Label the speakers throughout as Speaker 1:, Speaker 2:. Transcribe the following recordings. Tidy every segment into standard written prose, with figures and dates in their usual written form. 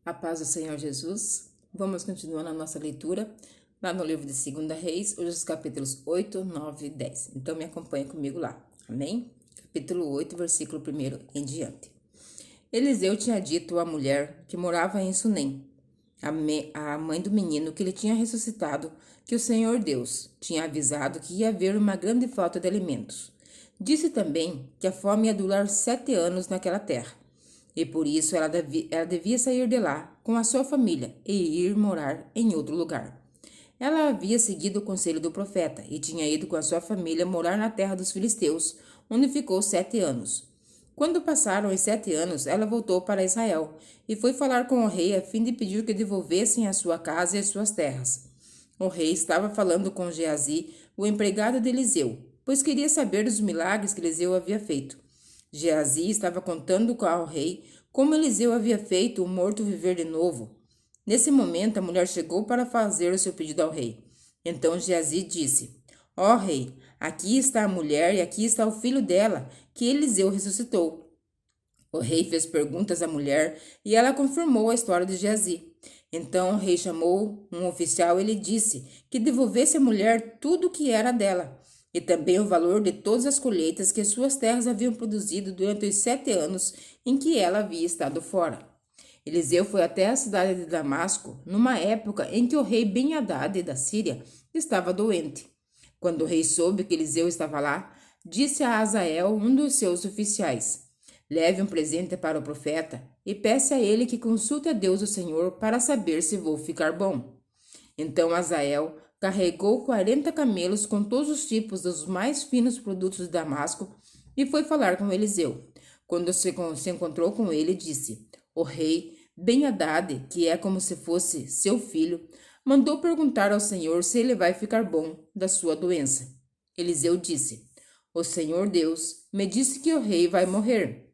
Speaker 1: A paz do Senhor Jesus. Vamos continuar na nossa leitura lá no livro de 2 Reis, hoje os capítulos 8, 9 e 10. Então me acompanhe comigo lá. Amém? Capítulo 8, versículo 1 em diante. Eliseu tinha dito à mulher que morava em Sunem, a mãe do menino que ele tinha ressuscitado, que o Senhor Deus tinha avisado que ia haver uma grande falta de alimentos. Disse também que a fome ia durar 7 anos naquela terra. E por isso ela devia sair de lá com a sua família e ir morar em outro lugar. Ela havia seguido o conselho do profeta e tinha ido com a sua família morar na terra dos filisteus, onde ficou 7 anos. Quando passaram os 7 anos, ela voltou para Israel e foi falar com o rei a fim de pedir que devolvessem a sua casa e as suas terras. O rei estava falando com Geazi, o empregado de Eliseu, pois queria saber dos milagres que Eliseu havia feito. Geazi estava contando ao rei como Eliseu havia feito o morto viver de novo. Nesse momento, a mulher chegou para fazer o seu pedido ao rei. Então Geazi disse: Ó rei, aqui está a mulher e aqui está o filho dela, que Eliseu ressuscitou. O rei fez perguntas à mulher e ela confirmou a história de Geazi. Então o rei chamou um oficial e lhe disse que devolvesse à mulher tudo o que era dela, e também o valor de todas as colheitas que suas terras haviam produzido durante os 7 anos em que ela havia estado fora. Eliseu foi até a cidade de Damasco, numa época em que o rei Ben-Hadad da Síria estava doente. Quando o rei soube que Eliseu estava lá, disse a Azael, um dos seus oficiais: Leve um presente para o profeta e peça a ele que consulte a Deus o Senhor para saber se vou ficar bom. Então Azael carregou 40 camelos com todos os tipos dos mais finos produtos de Damasco e foi falar com Eliseu. Quando se encontrou com ele, disse: O rei Ben-Hadad, que é como se fosse seu filho, mandou perguntar ao Senhor se ele vai ficar bom da sua doença. Eliseu disse: O Senhor Deus me disse que o rei vai morrer,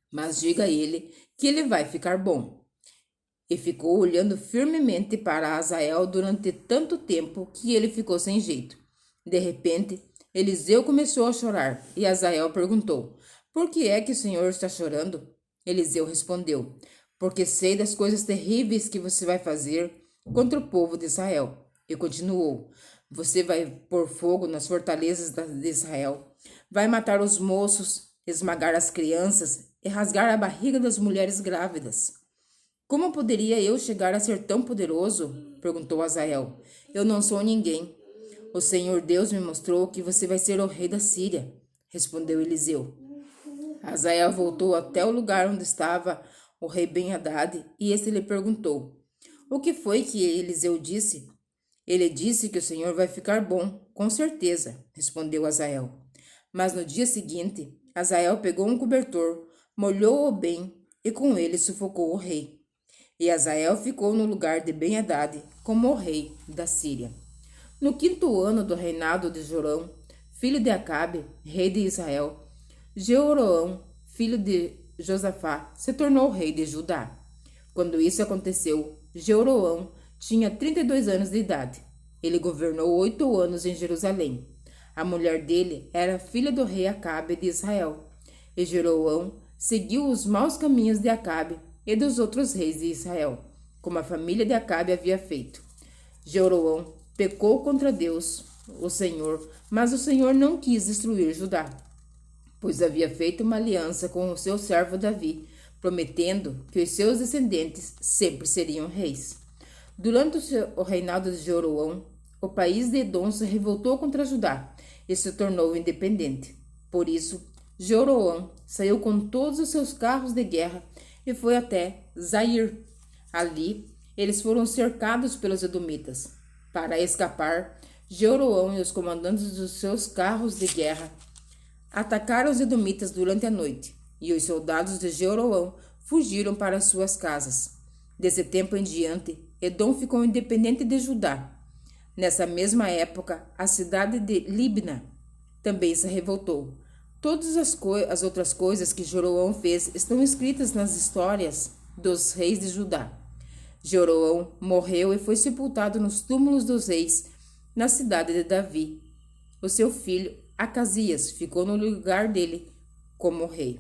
Speaker 1: mas diga a ele que ele vai ficar bom. E ficou olhando firmemente para Azael durante tanto tempo que ele ficou sem jeito. De repente, Eliseu começou a chorar e Azael perguntou: Por que é que o senhor está chorando? Eliseu respondeu: Porque sei das coisas terríveis que você vai fazer contra o povo de Israel. E continuou: Você vai pôr fogo nas fortalezas de Israel, vai matar os moços, esmagar as crianças e rasgar a barriga das mulheres grávidas. Como poderia eu chegar a ser tão poderoso? Perguntou Azael. Eu não sou ninguém. O Senhor Deus me mostrou que você vai ser o rei da Síria, respondeu Eliseu. Azael voltou até o lugar onde estava o rei Ben-Hadad e este lhe perguntou: O que foi que Eliseu disse? Ele disse que o Senhor vai ficar bom, com certeza, respondeu Azael. Mas no dia seguinte, Azael pegou um cobertor, molhou-o bem e com ele sufocou o rei. E Azael ficou no lugar de Ben-Hadad como o rei da Síria. No 5º ano do reinado de Jorão, filho de Acabe, rei de Israel, Jeroão, filho de Josafá, se tornou rei de Judá. Quando isso aconteceu, Jeroão tinha 32 anos de idade. Ele governou 8 anos em Jerusalém. A mulher dele era filha do rei Acabe de Israel. E Jeroão seguiu os maus caminhos de Acabe e dos outros reis de Israel, como a família de Acabe havia feito. Jeroão pecou contra Deus, o Senhor, mas o Senhor não quis destruir Judá, pois havia feito uma aliança com o seu servo Davi, prometendo que os seus descendentes sempre seriam reis. Durante o reinado de Jeroão, o país de Edom se revoltou contra Judá e se tornou independente. Por isso, Jeroão saiu com todos os seus carros de guerra e foi até Zair. Ali, eles foram cercados pelos edomitas. Para escapar, Jeroão e os comandantes dos seus carros de guerra atacaram os edomitas durante a noite, e os soldados de Jeroão fugiram para suas casas. Desse tempo em diante, Edom ficou independente de Judá. Nessa mesma época, a cidade de Libna também se revoltou. Todas as outras coisas que Jeroão fez estão escritas nas histórias dos reis de Judá. Jeroão morreu e foi sepultado nos túmulos dos reis, na cidade de Davi. O seu filho, Acasias, ficou no lugar dele como rei.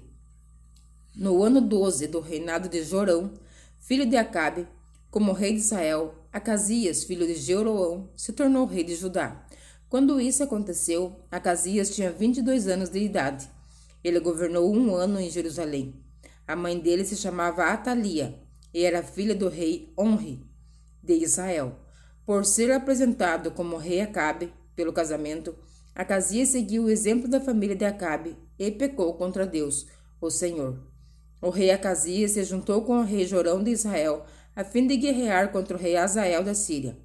Speaker 1: No ano 12 do reinado de Jorão, filho de Acabe, como rei de Israel, Acasias, filho de Jeroão, se tornou rei de Judá. Quando isso aconteceu, Acasias tinha 22 anos de idade. Ele governou 1 ano em Jerusalém. A mãe dele se chamava Atalia e era filha do rei Onri de Israel. Por ser apresentado como rei Acabe pelo casamento, Acasias seguiu o exemplo da família de Acabe e pecou contra Deus, o Senhor. O rei Acasias se juntou com o rei Jorão de Israel a fim de guerrear contra o rei Azael da Síria.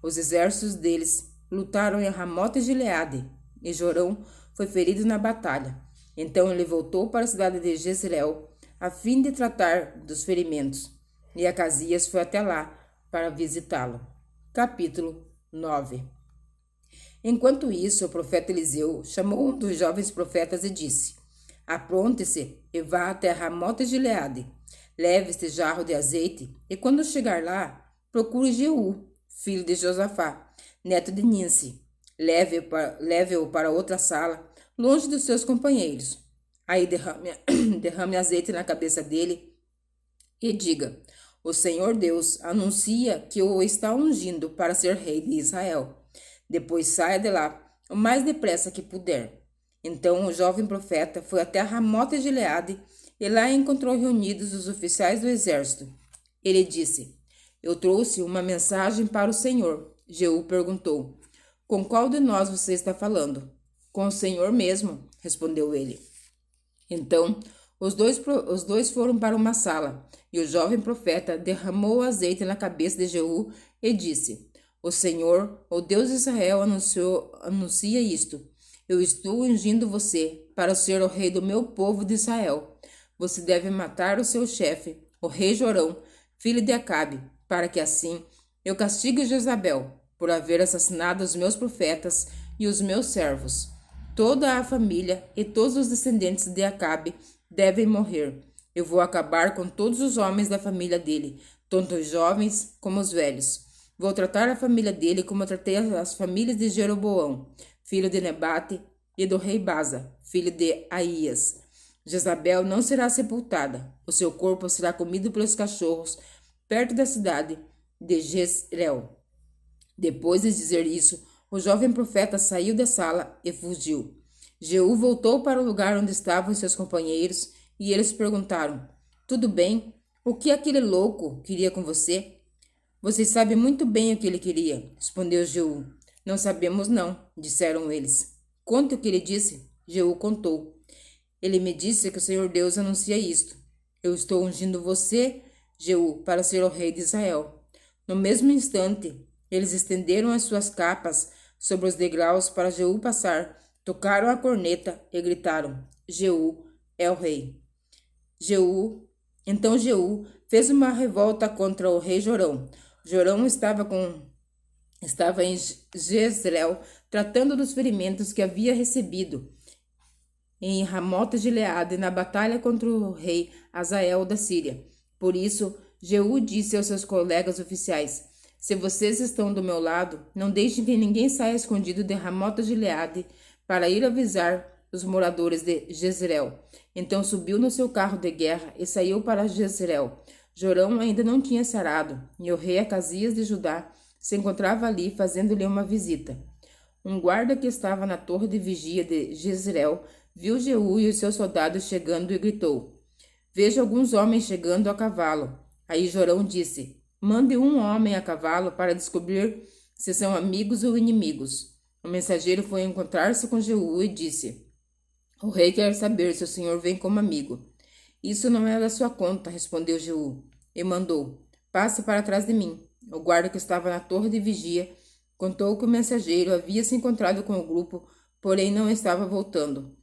Speaker 1: Os exércitos deles lutaram em Ramote de Gileade, e Jorão foi ferido na batalha. Então ele voltou para a cidade de Jezreel, a fim de tratar dos ferimentos, e Acasias foi até lá para visitá-lo. Capítulo 9. Enquanto isso, o profeta Eliseu chamou um dos jovens profetas e disse: Apronte-se e vá até Ramote de Gileade. Leve este jarro de azeite, e quando chegar lá, procure Jeú, filho de Josafá, neto de Ninsi. Leve-o para outra sala, longe dos seus companheiros. Aí derrame azeite na cabeça dele e diga: O Senhor Deus anuncia que o está ungindo para ser rei de Israel. Depois saia de lá o mais depressa que puder. Então o jovem profeta foi até Ramote de Gileade e lá encontrou reunidos os oficiais do exército. Ele disse: Eu trouxe uma mensagem para o Senhor. Jeú perguntou: Com qual de nós você está falando? Com o Senhor mesmo, respondeu ele. Então os dois foram para uma sala, e o jovem profeta derramou azeite na cabeça de Jeú e disse: O Senhor, o Deus de Israel, anuncia isto: Eu estou ungindo você para ser o rei do meu povo de Israel. Você deve matar o seu chefe, o rei Jorão, filho de Acabe, para que assim eu castigue Jezabel por haver assassinado os meus profetas e os meus servos. Toda a família e todos os descendentes de Acabe devem morrer. Eu vou acabar com todos os homens da família dele, tanto os jovens como os velhos. Vou tratar a família dele como eu tratei as famílias de Jeroboão, filho de Nebate, e do rei Baza, filho de Aías. Jezabel não será sepultada. O seu corpo será comido pelos cachorros, perto da cidade de Jezreel. Depois de dizer isso, o jovem profeta saiu da sala e fugiu. Jeú voltou para o lugar onde estavam seus companheiros e eles perguntaram: Tudo bem? O que aquele louco queria com você? Você sabe muito bem o que ele queria, respondeu Jeú. Não sabemos não, disseram eles. Conte o que ele disse. Jeú contou. Ele me disse que o Senhor Deus anuncia isto: Eu estou ungindo você, Jeú, para ser o rei de Israel. No mesmo instante, eles estenderam as suas capas sobre os degraus para Jeú passar, tocaram a corneta e gritaram: Jeú é o rei. Então Jeú fez uma revolta contra o rei Jorão. Jorão estava em Jezreel, tratando dos ferimentos que havia recebido em Ramote de Gileade na batalha contra o rei Azael da Síria. Por isso, Jeú disse aos seus colegas oficiais: Se vocês estão do meu lado, não deixem que ninguém saia escondido de Ramote de Gileade para ir avisar os moradores de Jezreel. Então subiu no seu carro de guerra e saiu para Jezreel. Jorão ainda não tinha sarado, e o rei Acasias de Judá se encontrava ali fazendo-lhe uma visita. Um guarda que estava na torre de vigia de Jezreel viu Jeú e os seus soldados chegando e gritou: Vejo alguns homens chegando a cavalo. Aí Jorão disse: Mande um homem a cavalo para descobrir se são amigos ou inimigos. O mensageiro foi encontrar-se com Jeú e disse: O rei quer saber se o senhor vem como amigo. Isso não é da sua conta, respondeu Jeú, e mandou: Passe para trás de mim. O guarda que estava na torre de vigia contou que o mensageiro havia se encontrado com o grupo, porém não estava voltando.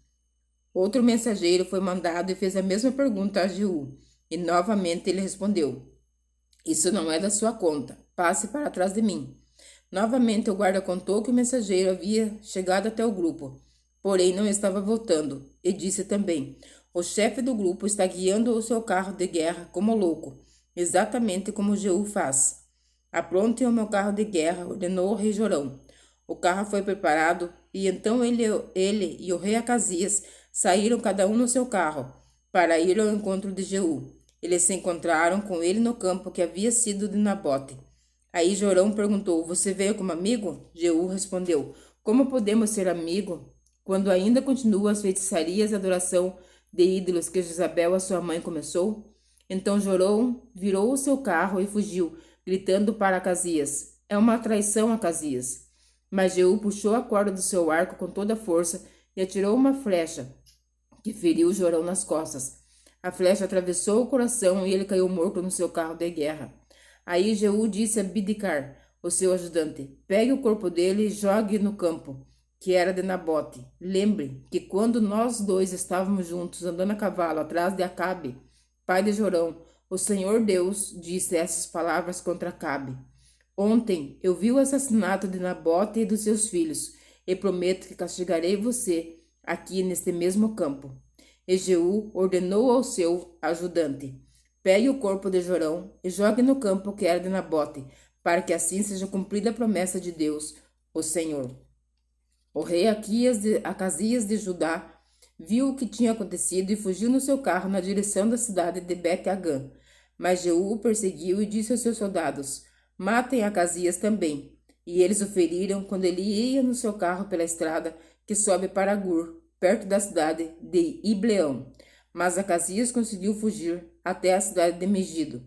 Speaker 1: Outro mensageiro foi mandado e fez a mesma pergunta a Jeú, e novamente ele respondeu: Isso não é da sua conta. Passe para trás de mim. Novamente o guarda contou que o mensageiro havia chegado até o grupo, porém não estava voltando, e disse também: O chefe do grupo está guiando o seu carro de guerra como louco, exatamente como Jeú faz. Apronte o meu carro de guerra, ordenou o rei Jorão. O carro foi preparado, e então ele e o rei Acasias saíram cada um no seu carro, para ir ao encontro de Jeú. Eles se encontraram com ele no campo que havia sido de Nabote. Aí Jorão perguntou: Você veio como amigo? Jeú respondeu: Como podemos ser amigo quando ainda continuam as feitiçarias e adoração de ídolos que Jezabel, a sua mãe, começou? Então Jorão virou o seu carro e fugiu, gritando para Acasias: É uma traição, Acasias. Mas Jeú puxou a corda do seu arco com toda a força e atirou uma flecha, que feriu Jorão nas costas. A flecha atravessou o coração e ele caiu morto no seu carro de guerra. Aí Jeú disse a Bidicar, o seu ajudante: Pegue o corpo dele e jogue no campo, que era de Nabote. Lembre que quando nós dois estávamos juntos andando a cavalo atrás de Acabe, pai de Jorão, o Senhor Deus disse essas palavras contra Acabe: Ontem eu vi o assassinato de Nabote e dos seus filhos, e prometo que castigarei você aqui neste mesmo campo. E Jeú ordenou ao seu ajudante: Pegue o corpo de Jorão e jogue no campo que era de Nabote, para que assim seja cumprida a promessa de Deus, o Senhor. O rei Acasias de Judá viu o que tinha acontecido e fugiu no seu carro na direção da cidade de Bet-Agã. Mas Jeú o perseguiu e disse aos seus soldados: Matem Acasias também. E eles o feriram quando ele ia no seu carro pela estrada que sobe para Gur, perto da cidade de Ibleão. Mas Acasias conseguiu fugir até a cidade de Megido,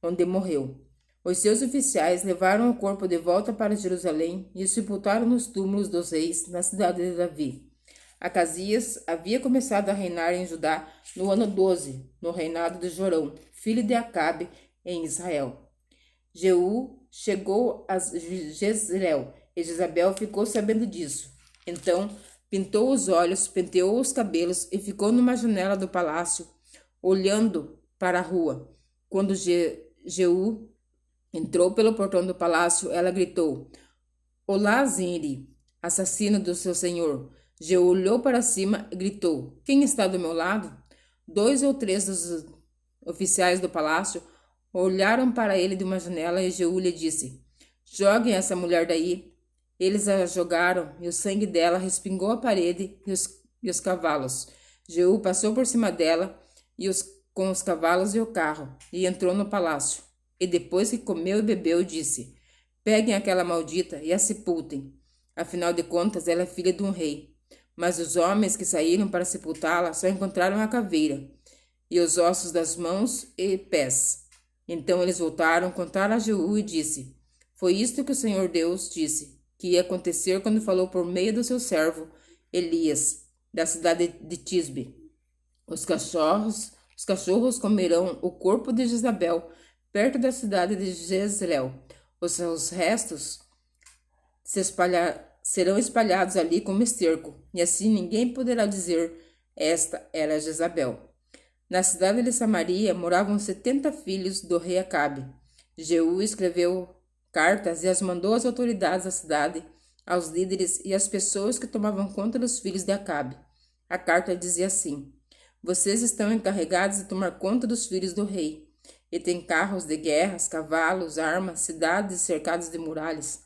Speaker 1: onde morreu. Os seus oficiais levaram o corpo de volta para Jerusalém e o sepultaram nos túmulos dos reis na cidade de Davi. Acasias havia começado a reinar em Judá no ano 12, no reinado de Jorão, filho de Acabe, em Israel. Jeú chegou a Jezreel e Jezabel ficou sabendo disso. Então pintou os olhos, penteou os cabelos e ficou numa janela do palácio, olhando para a rua. Quando Jeú entrou pelo portão do palácio, ela gritou: Olá, Zinri, assassino do seu senhor. Jeú olhou para cima e gritou: Quem está do meu lado? 2 ou 3 dos oficiais do palácio olharam para ele de uma janela e Jeú lhe disse: Joguem essa mulher daí. Eles a jogaram e o sangue dela respingou a parede e os cavalos. Jeú passou por cima dela com os cavalos e o carro e entrou no palácio. E depois que comeu e bebeu, disse: Peguem aquela maldita e a sepultem. Afinal de contas, ela é filha de um rei. Mas os homens que saíram para sepultá-la só encontraram a caveira e os ossos das mãos e pés. Então eles voltaram, contaram a Jeú e disse: Foi isto que o Senhor Deus disse que ia acontecer quando falou por meio do seu servo Elias, da cidade de Tisbe. Os cachorros comerão o corpo de Jezabel perto da cidade de Jezreel. Os seus restos serão espalhados ali como esterco, e assim ninguém poderá dizer: Esta era Jezabel. Na cidade de Samaria moravam 70 filhos do rei Acabe. Jeú escreveu cartas e as mandou às autoridades da cidade, aos líderes e às pessoas que tomavam conta dos filhos de Acabe. A carta dizia assim: Vocês estão encarregados de tomar conta dos filhos do rei. E têm carros de guerras, cavalos, armas, cidades cercadas de muralhas.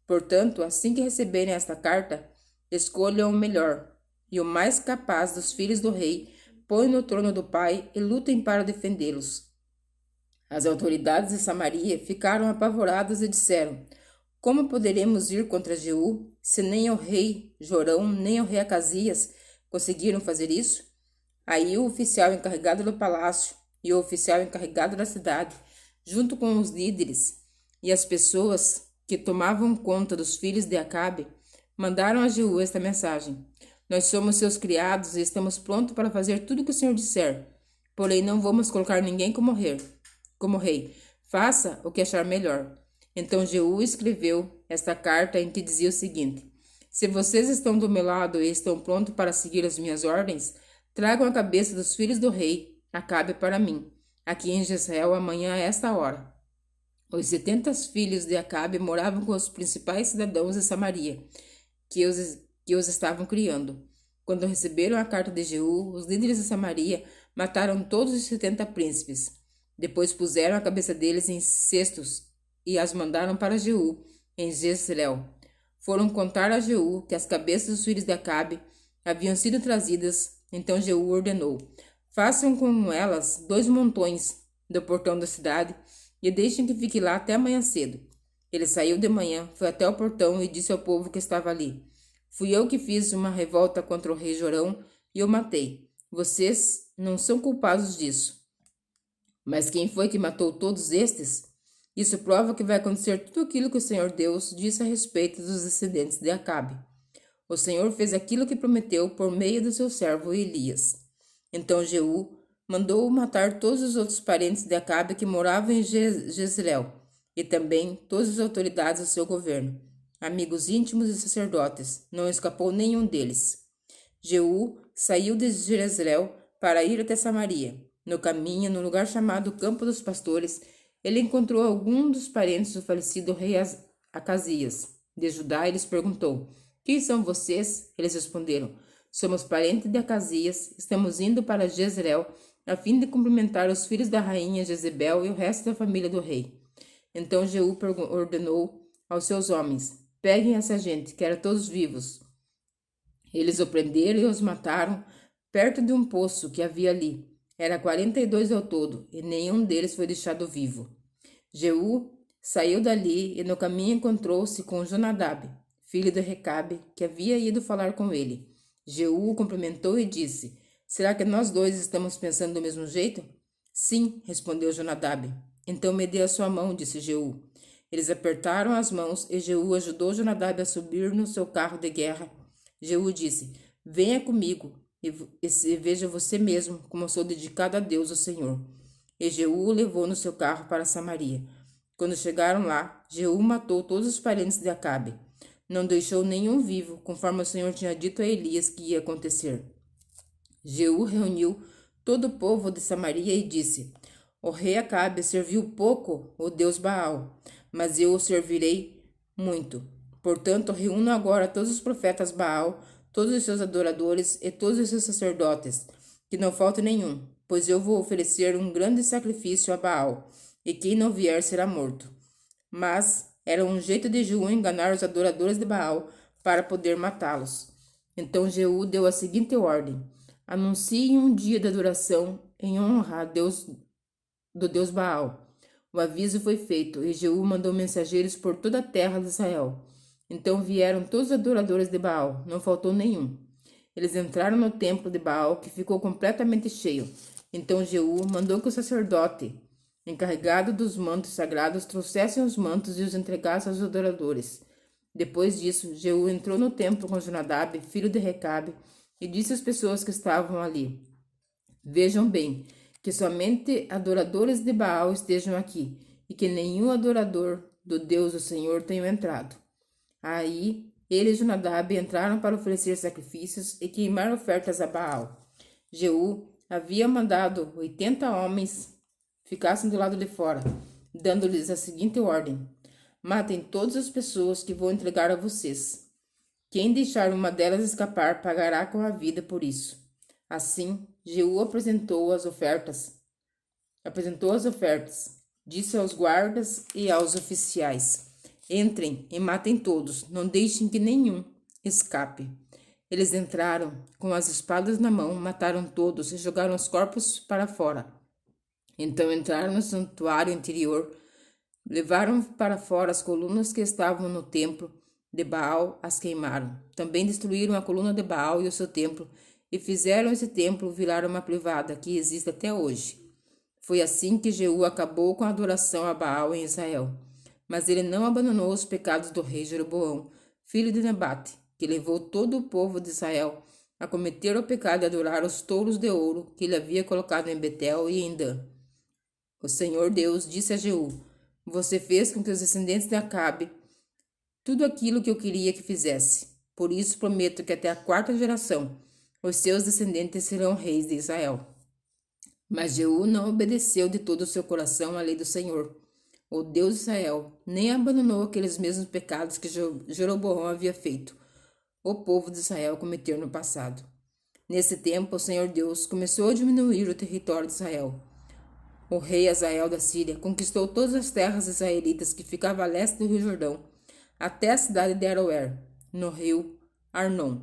Speaker 1: Portanto, assim que receberem esta carta, escolham o melhor e o mais capaz dos filhos do rei, põem no trono do pai e lutem para defendê-los. As autoridades de Samaria ficaram apavoradas e disseram: Como poderemos ir contra Jeú, se nem o rei Jorão, nem o rei Acasias conseguiram fazer isso? Aí o oficial encarregado do palácio e o oficial encarregado da cidade, junto com os líderes e as pessoas que tomavam conta dos filhos de Acabe, mandaram a Jeú esta mensagem: Nós somos seus criados e estamos prontos para fazer tudo o que o Senhor disser. Porém, não vamos colocar ninguém como rei. Faça o que achar melhor. Então Jeú escreveu esta carta em que dizia o seguinte: Se vocês estão do meu lado e estão prontos para seguir as minhas ordens, tragam a cabeça dos filhos do rei Acabe para mim, aqui em Jezreel, amanhã a esta hora. Os 70 filhos de Acabe moravam com os principais cidadãos de Samaria, que os estavam criando. Quando receberam a carta de Jeú, os líderes de Samaria mataram todos os 70 príncipes. Depois puseram a cabeça deles em cestos e as mandaram para Jeú, em Jezreel. Foram contar a Jeú que as cabeças dos filhos de Acabe haviam sido trazidas. Então Jeú ordenou: Façam com elas 2 montões do portão da cidade e deixem que fique lá até amanhã cedo. Ele saiu de manhã, foi até o portão e disse ao povo que estava ali: Fui eu que fiz uma revolta contra o rei Jorão e o matei. Vocês não são culpados disso. Mas quem foi que matou todos estes? Isso prova que vai acontecer tudo aquilo que o Senhor Deus disse a respeito dos descendentes de Acabe. O Senhor fez aquilo que prometeu por meio do seu servo Elias. Então Jeú mandou matar todos os outros parentes de Acabe que moravam em Jezreel, e também todas as autoridades do seu governo, amigos íntimos e sacerdotes. Não escapou nenhum deles. Jeú saiu de Jezreel para ir até Samaria. No caminho, no lugar chamado Campo dos Pastores, ele encontrou algum dos parentes do falecido rei Acasias de Judá e lhes perguntou: Quem são vocês? Eles responderam: Somos parentes de Acasias, estamos indo para Jezreel a fim de cumprimentar os filhos da rainha Jezebel e o resto da família do rei. Então Jeú ordenou aos seus homens: Peguem essa gente, quero todos vivos. Eles o prenderam e os mataram perto de um poço que havia ali. Era 42 ao todo, e nenhum deles foi deixado vivo. Jeú saiu dali e no caminho encontrou-se com Jonadab, filho de Recabe, que havia ido falar com ele. Jeú o cumprimentou e disse: Será que nós dois estamos pensando do mesmo jeito? Sim, respondeu Jonadab. Então me dê a sua mão, disse Jeú. Eles apertaram as mãos e Jeú ajudou Jonadab a subir no seu carro de guerra. Jeú disse: Venha comigo e veja você mesmo como sou dedicado a Deus, o Senhor. E Jeú o levou no seu carro para Samaria. Quando chegaram lá, Jeú matou todos os parentes de Acabe. Não deixou nenhum vivo, conforme o Senhor tinha dito a Elias que ia acontecer. Jeú reuniu todo o povo de Samaria e disse: O rei Acabe serviu pouco o Deus Baal, mas eu o servirei muito. Portanto, reúno agora todos os profetas Baal, todos os seus adoradores e todos os seus sacerdotes, que não falte nenhum, pois eu vou oferecer um grande sacrifício a Baal, e quem não vier será morto. Mas era um jeito de Jeú enganar os adoradores de Baal para poder matá-los. Então Jeú deu a seguinte ordem: Anunciem um dia de adoração em honra a Deus do Deus Baal. O aviso foi feito, e Jeú mandou mensageiros por toda a terra de Israel. Então vieram todos os adoradores de Baal, não faltou nenhum. Eles entraram no templo de Baal, que ficou completamente cheio. Então Jeú mandou que o sacerdote, encarregado dos mantos sagrados, trouxessem os mantos e os entregasse aos adoradores. Depois disso, Jeú entrou no templo com Jonadab, filho de Recabe, e disse às pessoas que estavam ali: Vejam bem, que somente adoradores de Baal estejam aqui, e que nenhum adorador do Deus do Senhor tenha entrado. Aí ele e Jonadab entraram para oferecer sacrifícios e queimar ofertas a Baal. Jeú havia mandado 80 homens ficassem do lado de fora, dando-lhes a seguinte ordem: Matem todas as pessoas que vou entregar a vocês. Quem deixar uma delas escapar pagará com a vida por isso. Assim, Jeú apresentou as ofertas. Disse aos guardas e aos oficiais: Entrem e matem todos, não deixem que nenhum escape. Eles entraram, com as espadas na mão, mataram todos e jogaram os corpos para fora. Então entraram no santuário interior, levaram para fora as colunas que estavam no templo de Baal, as queimaram. Também destruíram a coluna de Baal e o seu templo, e fizeram esse templo virar uma privada que existe até hoje. Foi assim que Jeú acabou com a adoração a Baal em Israel. Mas ele não abandonou os pecados do rei Jeroboão, filho de Nebate, que levou todo o povo de Israel a cometer o pecado de adorar os touros de ouro que ele havia colocado em Betel e em Dan. O Senhor Deus disse a Jeú: Você fez com que os descendentes de Acabe tudo aquilo que eu queria que fizesse. Por isso prometo que até a 4ª geração os seus descendentes serão reis de Israel. Mas Jeú não obedeceu de todo o seu coração à lei do Senhor, o Deus de Israel, nem abandonou aqueles mesmos pecados que Jeroboão havia feito o povo de Israel cometer no passado. Nesse tempo, o Senhor Deus começou a diminuir o território de Israel. O rei Hazael da Síria conquistou todas as terras israelitas que ficavam a leste do Rio Jordão, até a cidade de Aroer, no rio Arnon,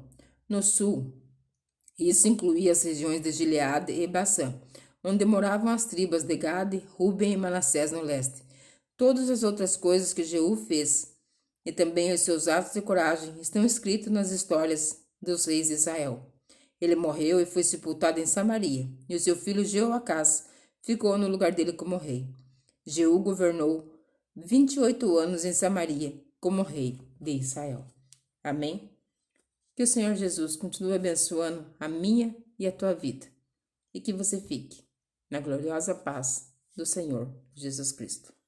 Speaker 1: no sul. Isso incluía as regiões de Gileade e Bassã. onde moravam as tribos de Gade, Ruben e Manassés no leste. Todas as outras coisas que Jeú fez, e também os seus atos de coragem, estão escritos nas histórias dos reis de Israel. Ele morreu e foi sepultado em Samaria, e o seu filho Jeoacás ficou no lugar dele como rei. Jeú governou 28 anos em Samaria como rei de Israel. Amém? Que o Senhor Jesus continue abençoando a minha e a tua vida, e que você fique na gloriosa paz do Senhor Jesus Cristo.